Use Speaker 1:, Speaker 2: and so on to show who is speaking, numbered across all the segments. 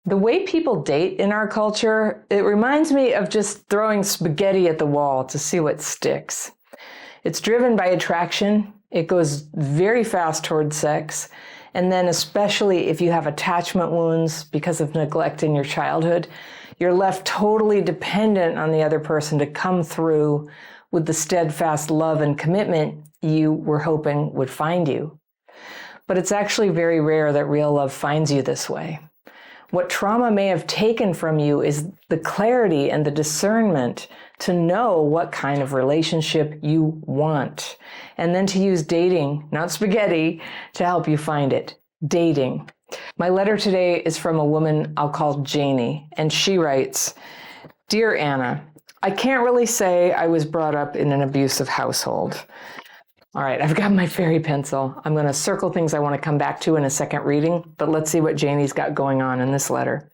Speaker 1: The way people date in our culture, it reminds me of just throwing spaghetti at the wall to see what sticks. It's driven by attraction. It goes very fast towards sex. And then especially if you have attachment wounds because of neglect in your childhood, you're left totally dependent on the other person to come through with the steadfast love and commitment you were hoping would find you. But it's actually very rare that real love finds you this way. What trauma may have taken from you is the clarity and the discernment to know what kind of relationship you want, and then to use dating, not spaghetti, to help you find it. Dating. My letter today is from a woman I'll call Janie, and she writes, "Dear Anna, I can't really say I was brought up in an abusive household." All right, I've got my fairy pencil. I'm going to circle things I want to come back to in a second reading, but let's see what Janie's got going on in this letter.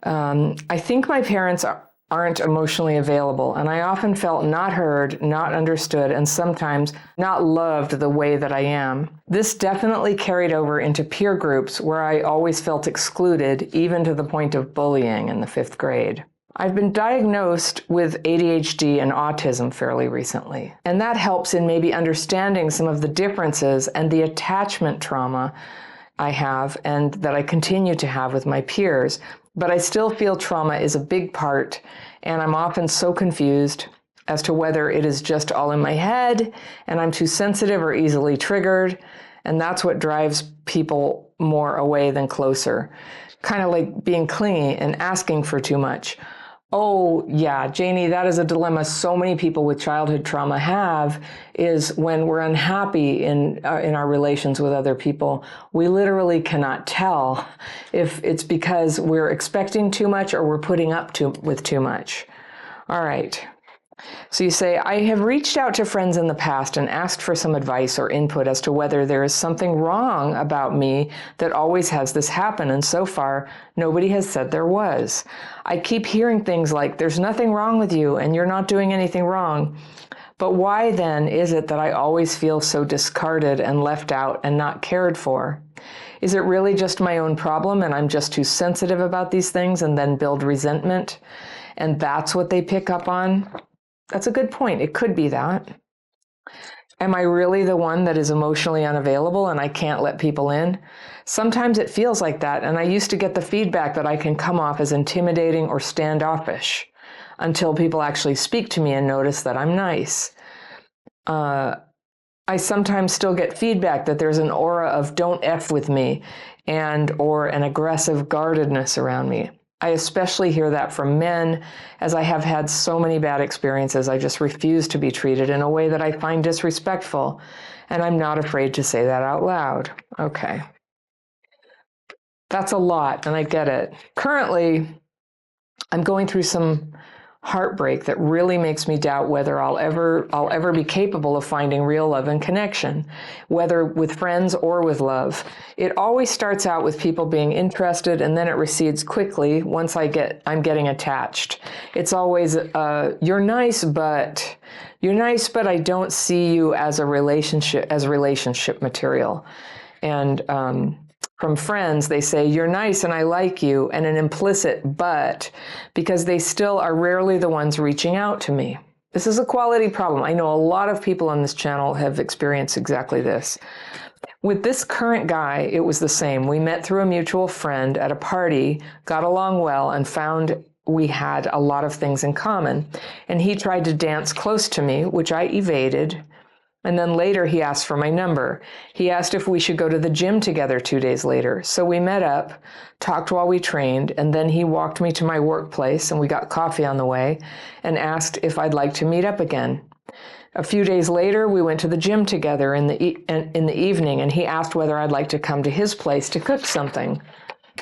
Speaker 1: I think my parents aren't emotionally available, and I often felt not heard, not understood, and sometimes not loved the way that I am. This definitely carried over into peer groups where I always felt excluded, even to the point of bullying in the 5th grade. I've been diagnosed with ADHD and autism fairly recently, and that helps in maybe understanding some of the differences and the attachment trauma I have and that I continue to have with my peers. But I still feel trauma is a big part, and I'm often so confused as to whether it is just all in my head and I'm too sensitive or easily triggered, and that's what drives people more away than closer. Kind of like being clingy and asking for too much. Oh, yeah, Janie, that is a dilemma so many people with childhood trauma have, is when we're unhappy in our relations with other people, we literally cannot tell if it's because we're expecting too much or we're putting up with too much. All right. So you say, I have reached out to friends in the past and asked for some advice or input as to whether there is something wrong about me that always has this happen, and so far, nobody has said there was. I keep hearing things like, there's nothing wrong with you and you're not doing anything wrong. But why then is it that I always feel so discarded and left out and not cared for? Is it really just my own problem and I'm just too sensitive about these things and then build resentment? And that's what they pick up on? That's a good point. It could be that. Am I really the one that is emotionally unavailable and I can't let people in? Sometimes it feels like that, and I used to get the feedback that I can come off as intimidating or standoffish until people actually speak to me and notice that I'm nice. I sometimes still get feedback that there's an aura of don't F with me or an aggressive guardedness around me. I especially hear that from men, as I have had so many bad experiences. I just refuse to be treated in a way that I find disrespectful, and I'm not afraid to say that out loud. Okay. That's a lot, and I get it. Currently, I'm going through some heartbreak that really makes me doubt whether I'll ever be capable of finding real love and connection, whether with friends or with love. It always starts out with people being interested, and then it recedes quickly once I'm getting attached. It's always you're nice, but I don't see you as relationship material. And from friends, they say, you're nice and I like you, and an implicit but, because they still are rarely the ones reaching out to me. This is a quality problem. I know a lot of people on this channel have experienced exactly this. With this current guy, it was the same. We met through a mutual friend at a party, got along well, and found we had a lot of things in common. And he tried to dance close to me, which I evaded. And then later he asked for my number. He asked if we should go to the gym together 2 days later. So we met up, talked while we trained, and then he walked me to my workplace and we got coffee on the way and asked if I'd like to meet up again. A few days later, we went to the gym together in the evening, and he asked whether I'd like to come to his place to cook something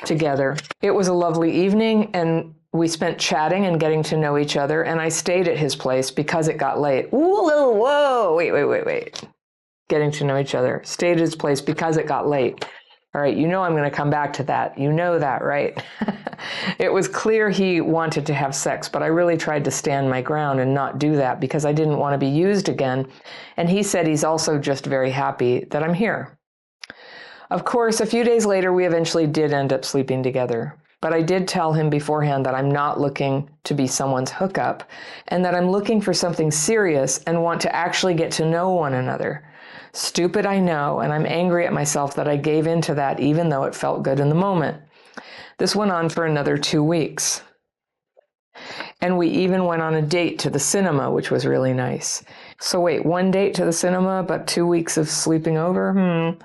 Speaker 1: together. It was a lovely evening, and we spent chatting and getting to know each other, and I stayed at his place because it got late. Whoa, wait. Getting to know each other. Stayed at his place because it got late. All right, you know I'm going to come back to that. You know that, right? It was clear he wanted to have sex, but I really tried to stand my ground and not do that because I didn't want to be used again. And he said he's also just very happy that I'm here. Of course, a few days later, we eventually did end up sleeping together. But I did tell him beforehand that I'm not looking to be someone's hookup and that I'm looking for something serious and want to actually get to know one another. Stupid, I know, and I'm angry at myself that I gave in to that even though it felt good in the moment. This went on for another 2 weeks. And we even went on a date to the cinema, which was really nice. So wait, 1 date to the cinema, but 2 weeks of sleeping over?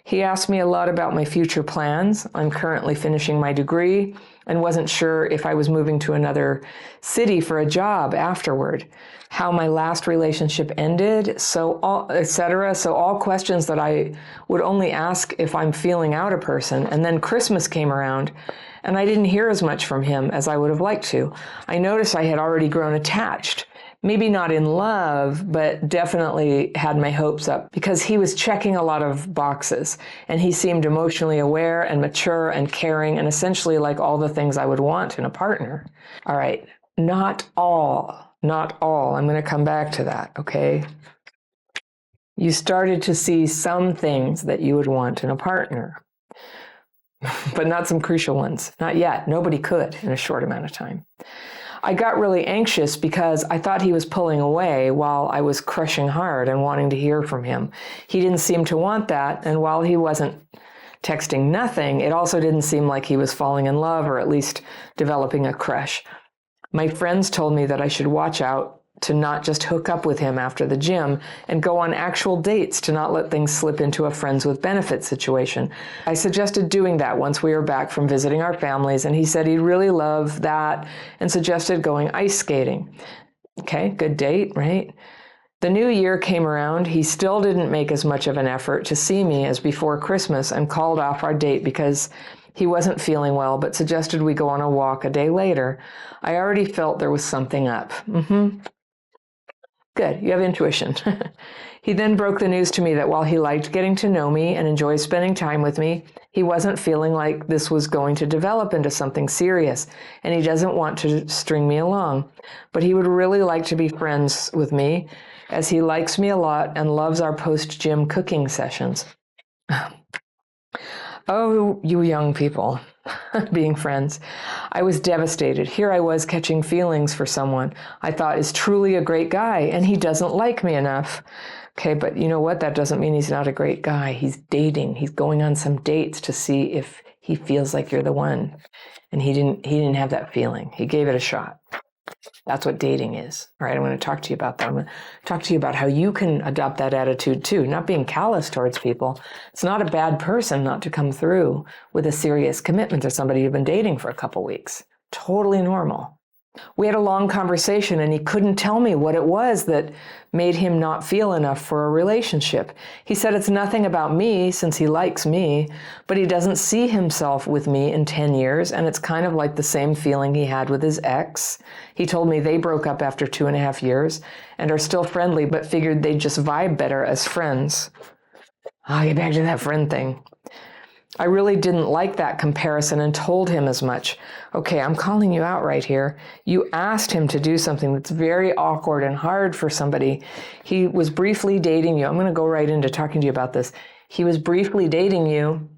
Speaker 1: He asked me a lot about my future plans. I'm currently finishing my degree and wasn't sure if I was moving to another city for a job afterward, how my last relationship ended, etc. So all questions that I would only ask if I'm feeling out a person. And then Christmas came around and I didn't hear as much from him as I would have liked to. I noticed I had already grown attached. Maybe not in love, but definitely had my hopes up because he was checking a lot of boxes and he seemed emotionally aware and mature and caring and essentially like all the things I would want in a partner. All right, not all. I'm going to come back to that, okay? You started to see some things that you would want in a partner, but not some crucial ones. Not yet. Nobody could in a short amount of time. I got really anxious because I thought he was pulling away while I was crushing hard and wanting to hear from him. He didn't seem to want that, and while he wasn't texting nothing, it also didn't seem like he was falling in love or at least developing a crush. My friends told me that I should watch out to not just hook up with him after the gym and go on actual dates to not let things slip into a friends with benefits situation. I suggested doing that once we were back from visiting our families, and he said he'd really love that and suggested going ice skating. Okay, good date, right? The new year came around. He still didn't make as much of an effort to see me as before Christmas and called off our date because he wasn't feeling well, but suggested we go on a walk a day later. I already felt there was something up. Good, you have intuition. He then broke the news to me that while he liked getting to know me and enjoyed spending time with me, he wasn't feeling like this was going to develop into something serious, and he doesn't want to string me along. But he would really like to be friends with me, as he likes me a lot and loves our post-gym cooking sessions. Oh, you young people, being friends. I was devastated. Here I was catching feelings for someone I thought is truly a great guy, and he doesn't like me enough. Okay, but you know what? That doesn't mean he's not a great guy. He's dating. He's going on some dates to see if he feels like you're the one. And he didn't have that feeling. He gave it a shot. That's what dating is. All right, I'm going to talk to you about that. I'm going to talk to you about how you can adopt that attitude too, not being callous towards people. It's not a bad person not to come through with a serious commitment to somebody you've been dating for a couple weeks. Totally normal. We had a long conversation and he couldn't tell me what it was that made him not feel enough for a relationship. He said it's nothing about me since he likes me, but he doesn't see himself with me in 10 years, and it's kind of like the same feeling he had with his ex. He told me they broke up after 2.5 years and are still friendly, but figured they'd just vibe better as friends. I'll get back to that friend thing. I really didn't like that comparison and told him as much. Okay, I'm calling you out right here. You asked him to do something that's very awkward and hard for somebody. He was briefly dating you. I'm going to go right into talking to you about this. He was briefly dating you.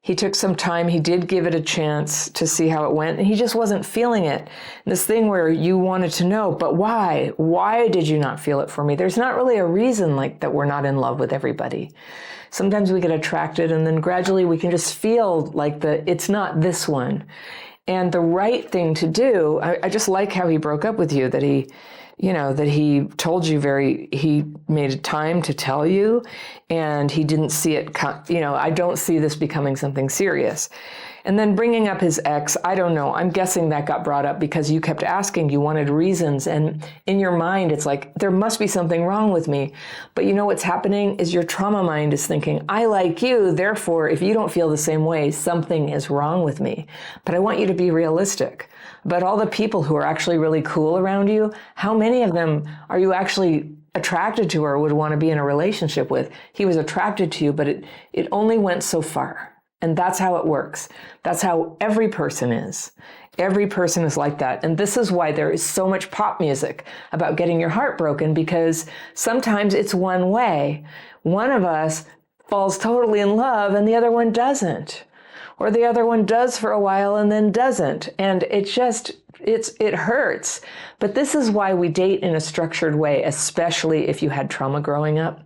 Speaker 1: He took some time. He did give it a chance to see how it went, and he just wasn't feeling it. This thing where you wanted to know, but why? Why did you not feel it for me? There's not really a reason like that we're not in love with everybody. Sometimes we get attracted and then gradually we can just feel like it's not this one. And the right thing to do, I just like how he broke up with you, that he told you he made a time to tell you and he didn't see it, I don't see this becoming something serious. And then bringing up his ex, I don't know. I'm guessing that got brought up because you kept asking, you wanted reasons. And in your mind, it's like, there must be something wrong with me. But you know what's happening is your trauma mind is thinking, I like you. Therefore, if you don't feel the same way, something is wrong with me. But I want you to be realistic. But all the people who are actually really cool around you, how many of them are you actually attracted to or would want to be in a relationship with? He was attracted to you, but it only went so far. And that's how it works. That's how every person is. Every person is like that. And this is why there is so much pop music about getting your heart broken, because sometimes it's one way. One of us falls totally in love and the other one doesn't. or the other one does for a while and then doesn't. And it hurts. But this is why we date in a structured way, especially if you had trauma growing up.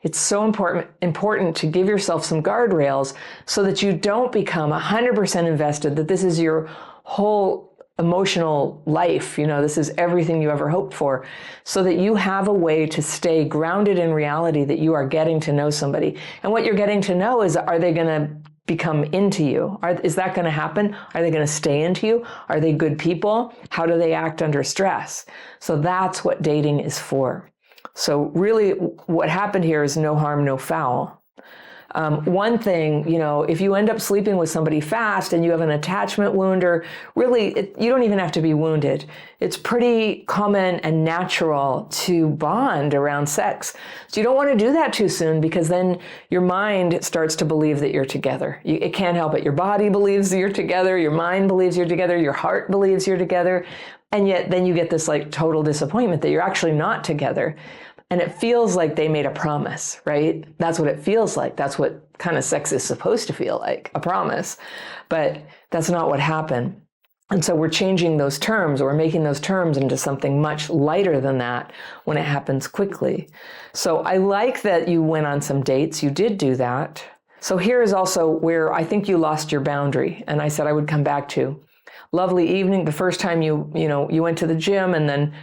Speaker 1: It's so important to give yourself some guardrails so that you don't become 100% invested, that this is your whole emotional life. This is everything you ever hoped for, so that you have a way to stay grounded in reality, that you are getting to know somebody. And what you're getting to know is, are they going to become into you? Is that going to happen? Are they going to stay into you? Are they good people? How do they act under stress? So that's what dating is for. So really what happened here is no harm, no foul. One thing, if you end up sleeping with somebody fast and you have an attachment wound, or really, you don't even have to be wounded. It's pretty common and natural to bond around sex. So you don't want to do that too soon, because then your mind starts to believe that you're together. It can't help it. Your body believes you're together. Your mind believes you're together. Your heart believes you're together. And yet then you get this total disappointment that you're actually not together. And it feels like they made a promise, right? That's what it feels like. That's what kind of sex is supposed to feel like, a promise. But that's not what happened. And so we're changing those terms, or we're making those terms into something much lighter than that when it happens quickly. So I like that you went on some dates. You did do that. So here is also where I think you lost your boundary. And I said I would come back to. Lovely evening. The first time you went to the gym, and then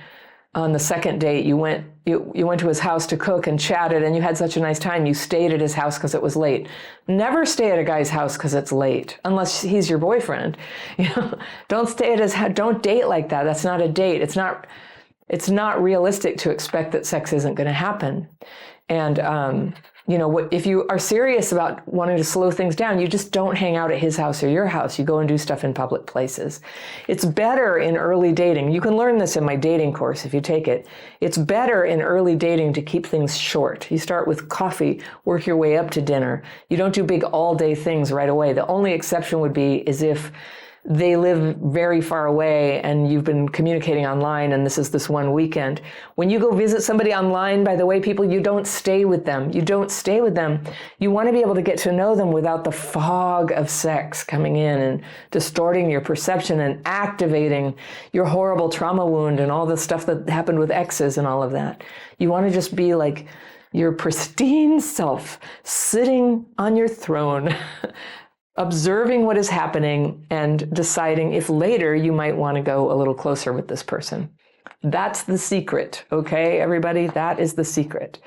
Speaker 1: on the second date, you went to his house to cook and chatted, and you had such a nice time. You stayed at his house because it was late. Never stay at a guy's house because it's late, unless he's your boyfriend. Don't stay at his house. Don't date like that. That's not a date. It's not realistic to expect that sex isn't going to happen. And if you are serious about wanting to slow things down, you just don't hang out at his house or your house. You go and do stuff in public places. It's better in early dating. You can learn this in my dating course if you take it. It's better in early dating to keep things short. You start with coffee, work your way up to dinner. You don't do big all-day things right away. The only exception would be is if they live very far away and you've been communicating online and this is this one weekend. When you go visit somebody online, by the way, people, you don't stay with them. You don't stay with them. You want to be able to get to know them without the fog of sex coming in and distorting your perception and activating your horrible trauma wound and all the stuff that happened with exes and all of that. You want to just be like your pristine self sitting on your throne, observing what is happening and deciding if later you might want to go a little closer with this person. That's the secret, okay, everybody? That is the secret.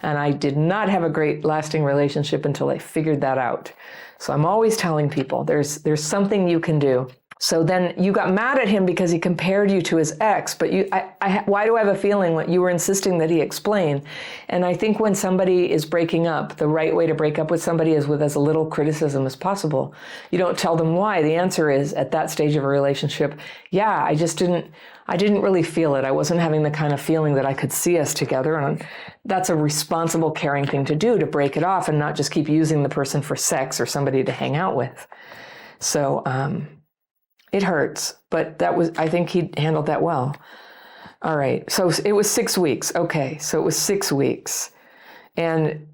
Speaker 1: And I did not have a great lasting relationship until I figured that out. So I'm always telling people there's something you can do. So then you got mad at him because he compared you to his ex, but why do I have a feeling what you were insisting that he explain? And I think when somebody is breaking up, the right way to break up with somebody is with as little criticism as possible. You don't tell them why. The answer is, at that stage of a relationship, I didn't really feel it. I wasn't having the kind of feeling that I could see us together. And that's a responsible, caring thing to do, to break it off and not just keep using the person for sex or somebody to hang out with. So, it hurts, but I think he handled that well. All right. So it was 6 weeks. Okay. So it was 6 weeks. And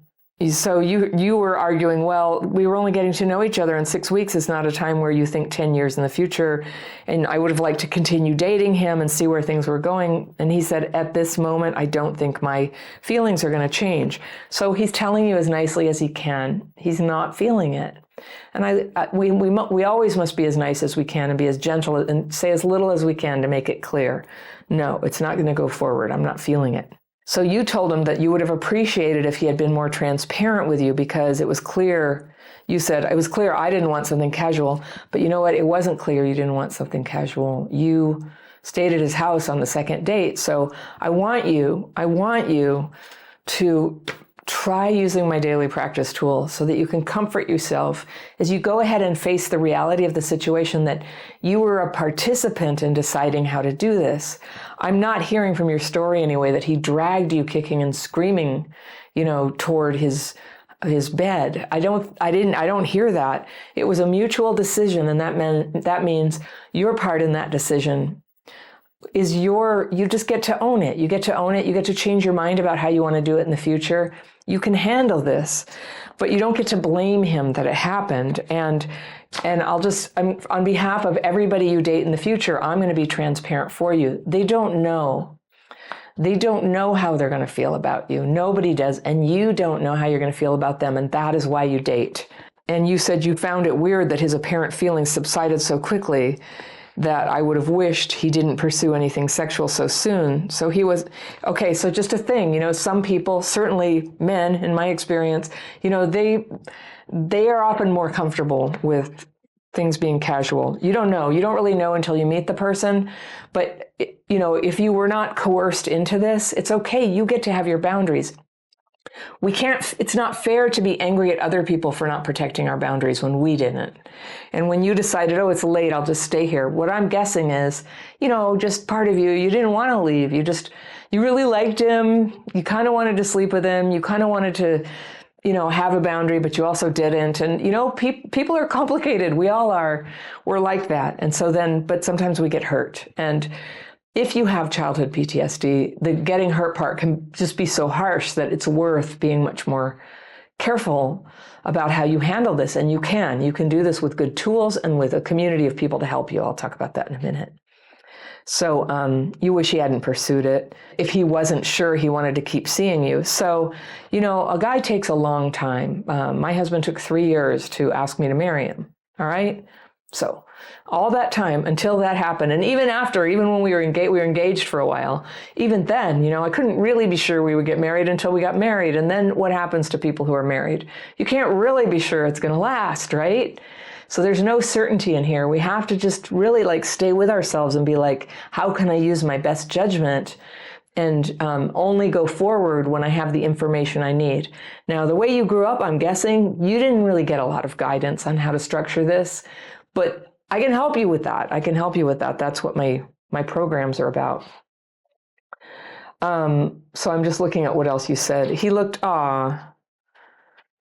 Speaker 1: so you were arguing, well, we were only getting to know each other, and 6 weeks is not a time where you think 10 years in the future. And I would have liked to continue dating him and see where things were going. And he said, at this moment, I don't think my feelings are going to change. So he's telling you as nicely as he can, he's not feeling it. And we always must be as nice as we can and be as gentle and say as little as we can to make it clear. No, it's not going to go forward. I'm not feeling it. So you told him that you would have appreciated if he had been more transparent with you, because it was clear. You said, it was clear I didn't want something casual, but you know what? It wasn't clear you didn't want something casual. You stayed at his house on the second date. So I want you to try using my daily practice tool so that you can comfort yourself as you go ahead and face the reality of the situation, that you were a participant in deciding how to do this. I'm not hearing from your story anyway that he dragged you kicking and screaming, toward his bed. I don't hear that. It was a mutual decision, and that means your part in that decision. you just get to own it. You get to own it. You get to change your mind about how you want to do it in the future. You can handle this, but you don't get to blame him that it happened. And on behalf of everybody you date in the future, I'm going to be transparent for you. They don't know. They don't know how they're going to feel about you. Nobody does. And you don't know how you're going to feel about them. And that is why you date. And you said you found it weird that his apparent feelings subsided so quickly, that I would have wished he didn't pursue anything sexual so soon. So he was, okay, so just a thing, some people, certainly men in my experience, they are often more comfortable with things being casual. You don't know. You don't really know until you meet the person. But, if you were not coerced into this, it's okay. You get to have your boundaries. It's not fair to be angry at other people for not protecting our boundaries when we didn't. And when you decided, oh, it's late, I'll just stay here. What I'm guessing is, just part of you didn't want to leave. You really liked him. You kind of wanted to sleep with him. You kind of wanted to, have a boundary, but you also didn't. And, people are complicated. We all are. We're like that. And so but sometimes we get hurt. And if you have childhood PTSD, the getting hurt part can just be so harsh that it's worth being much more careful about how you handle this. And you can do this with good tools and with a community of people to help you. I'll talk about that in a minute. So you wish he hadn't pursued it if he wasn't sure he wanted to keep seeing you. So, a guy takes a long time. My husband took 3 years to ask me to marry him. All right. So all that time until that happened. And even when we were engaged for a while, even then, I couldn't really be sure we would get married until we got married. And then what happens to people who are married? You can't really be sure it's going to last, right? So there's no certainty in here. We have to just really stay with ourselves and be like, how can I use my best judgment and only go forward when I have the information I need. Now, the way you grew up, I'm guessing you didn't really get a lot of guidance on how to structure this, but I can help you with that. That's what my programs are about. So I'm just looking at what else you said.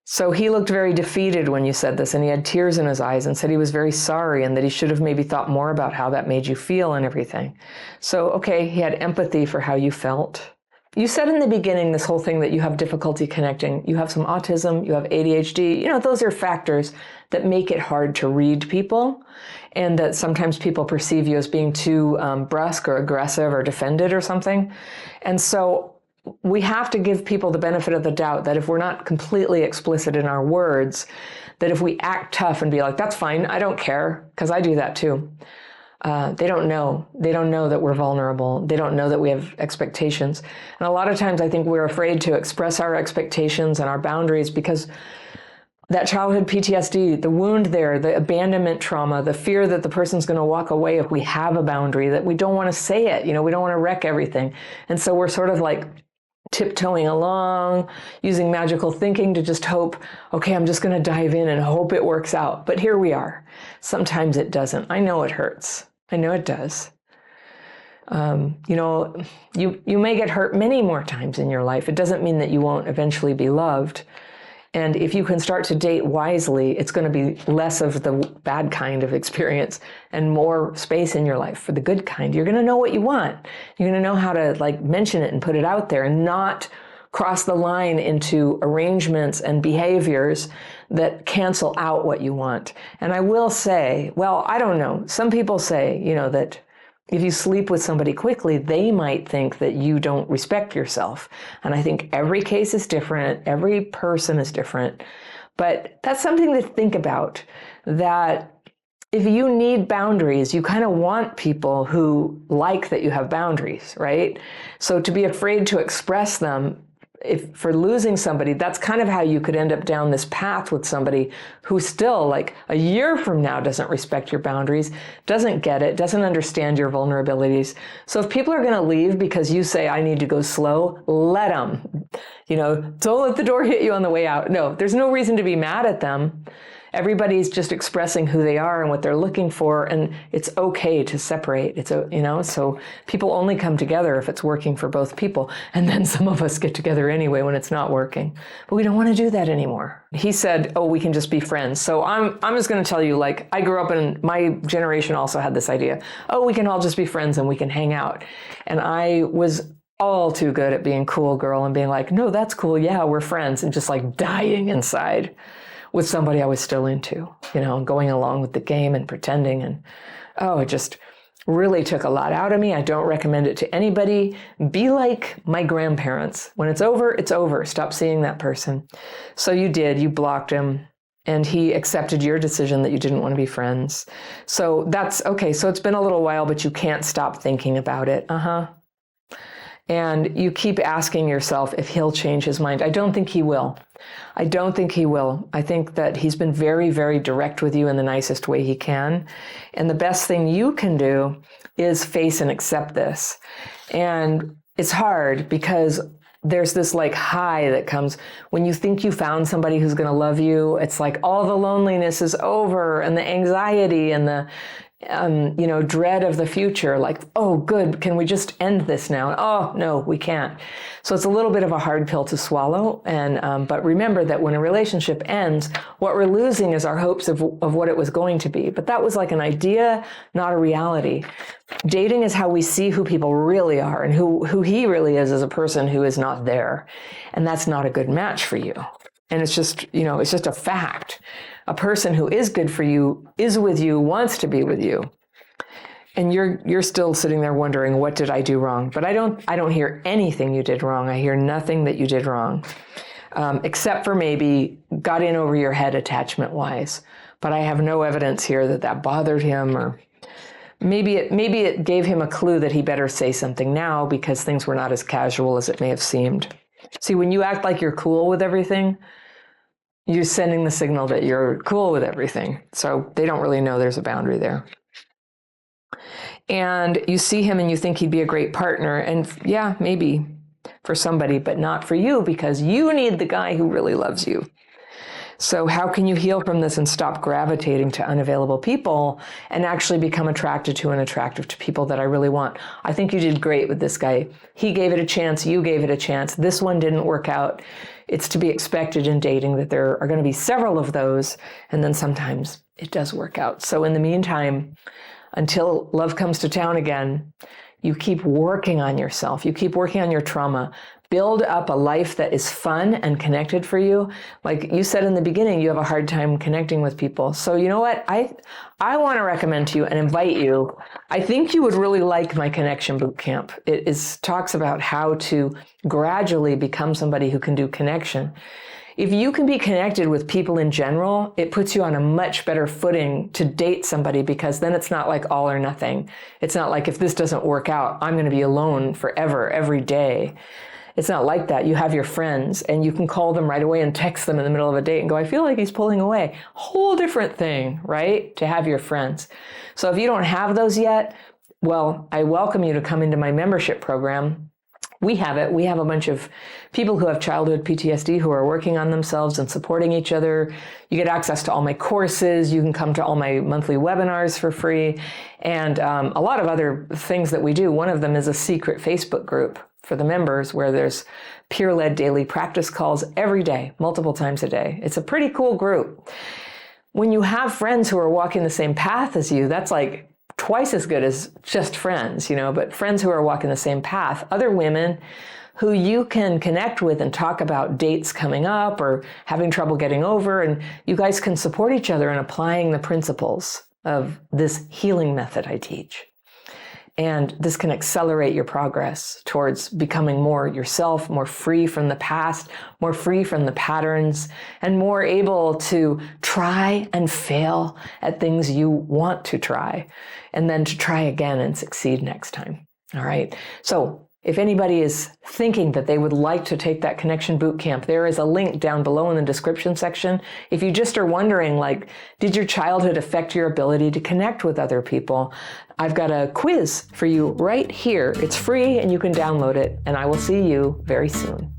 Speaker 1: So he looked very defeated when you said this, and he had tears in his eyes and said he was very sorry and that he should have maybe thought more about how that made you feel and everything. So, okay, he had empathy for how you felt. You said in the beginning this whole thing that you have difficulty connecting. You have some autism, you have ADHD. Those are factors that make it hard to read people, and that sometimes people perceive you as being too brusque or aggressive or defended or something. And so we have to give people the benefit of the doubt that if we're not completely explicit in our words, that if we act tough and be like, that's fine, I don't care, because I do that too. They don't know. They don't know that we're vulnerable. They don't know that we have expectations. And a lot of times I think we're afraid to express our expectations and our boundaries because that childhood PTSD, the wound there, the abandonment trauma, the fear that the person's going to walk away if we have a boundary, that we don't want to say it, we don't want to wreck everything. And so we're sort of like tiptoeing along, using magical thinking to just hope, okay, I'm just going to dive in and hope it works out. But here we are. Sometimes it doesn't. I know it hurts. I know it does. You may get hurt many more times in your life. It doesn't mean that you won't eventually be loved. And if you can start to date wisely, it's going to be less of the bad kind of experience and more space in your life for the good kind. You're going to know what you want. You're going to know how to mention it and put it out there and not cross the line into arrangements and behaviors that cancel out what you want. And I will say, well, I don't know. Some people say, that if you sleep with somebody quickly, they might think that you don't respect yourself. And I think every case is different. Every person is different. But that's something to think about, that if you need boundaries, you kind of want people who like that you have boundaries, right? So to be afraid to express them, if for losing somebody, that's kind of how you could end up down this path with somebody who still a year from now doesn't respect your boundaries, doesn't get it, doesn't understand your vulnerabilities. So if people are going to leave because you say, I need to go slow, let them. Don't let the door hit you on the way out. No, there's no reason to be mad at them. Everybody's just expressing who they are and what they're looking for, and it's okay to separate. So people only come together if it's working for both people, and then some of us get together anyway when it's not working. But we don't want to do that anymore. He said, "Oh, we can just be friends." So I'm just going to tell you, like, I grew up in my generation also had this idea. Oh, we can all just be friends and we can hang out, and I was all too good at being cool girl and being like, "No, that's cool. Yeah, we're friends," and just like dying inside with somebody I was still into, going along with the game and pretending. And it just really took a lot out of me. I don't recommend it to anybody. Be like my grandparents. When it's over, it's over. Stop seeing that person. So you did. You blocked him, and he accepted your decision that you didn't want to be friends. So that's okay. So it's been a little while, but you can't stop thinking about it. And you keep asking yourself if he'll change his mind. I don't think he will. I think that he's been very, very direct with you in the nicest way he can. And the best thing you can do is face and accept this. And it's hard because there's this like high that comes when you think you found somebody who's going to love you. It's like all the loneliness is over and the anxiety and the dread of the future, like, oh, good, can we just end this now? Oh, no, we can't. So it's a little bit of a hard pill to swallow. And but remember that when a relationship ends, what we're losing is our hopes of what it was going to be. But that was like an idea, not a reality. Dating is how we see who people really are and who he really is as a person who is not there. And that's not a good match for you. And it's just, it's just a fact. A person who is good for you, is with you, wants to be with you. And you're still sitting there wondering, what did I do wrong? But I don't hear anything you did wrong. I hear nothing that you did wrong, except for maybe got in over your head attachment-wise. But I have no evidence here that bothered him, or maybe it gave him a clue that he better say something now because things were not as casual as it may have seemed. See, when you act like you're cool with everything, you're sending the signal that you're cool with everything. So they don't really know there's a boundary there. And you see him and you think he'd be a great partner. And yeah, maybe for somebody, but not for you, because you need the guy who really loves you. So how can you heal from this and stop gravitating to unavailable people and actually become attracted to and attractive to people that I really want? I think you did great with this guy. He gave it a chance. You gave it a chance. This one didn't work out. It's to be expected in dating that there are going to be several of those, and then sometimes it does work out. So in the meantime, until love comes to town again, you keep working on yourself. You keep working on your trauma. Build up a life that is fun and connected for you. Like you said in the beginning, you have a hard time connecting with people. So you know what? I want to recommend to you and invite you. I think you would really like my connection boot camp. It talks about how to gradually become somebody who can do connection. If you can be connected with people in general, it puts you on a much better footing to date somebody, because then it's not like all or nothing. It's not like if this doesn't work out, I'm going to be alone forever, every day. It's not like that. You have your friends and you can call them right away and text them in the middle of a date and go, I feel like he's pulling away. Whole different thing, right? To have your friends. So if you don't have those yet, well, I welcome you to come into my membership program. We have it. We have a bunch of people who have childhood PTSD who are working on themselves and supporting each other. You get access to all my courses. You can come to all my monthly webinars for free, and a lot of other things that we do. One of them is a secret Facebook group for the members where there's peer-led daily practice calls every day, multiple times a day. It's a pretty cool group. When you have friends who are walking the same path as you, that's like twice as good as just friends, but friends who are walking the same path, other women who you can connect with and talk about dates coming up or having trouble getting over, and you guys can support each other in applying the principles of this healing method I teach. And this can accelerate your progress towards becoming more yourself, more free from the past, more free from the patterns, and more able to try and fail at things you want to try, and then to try again and succeed next time. All right. So if anybody is thinking that they would like to take that connection boot camp, there is a link down below in the description section. If you just are wondering, like, did your childhood affect your ability to connect with other people? I've got a quiz for you right here. It's free and you can download it, and I will see you very soon.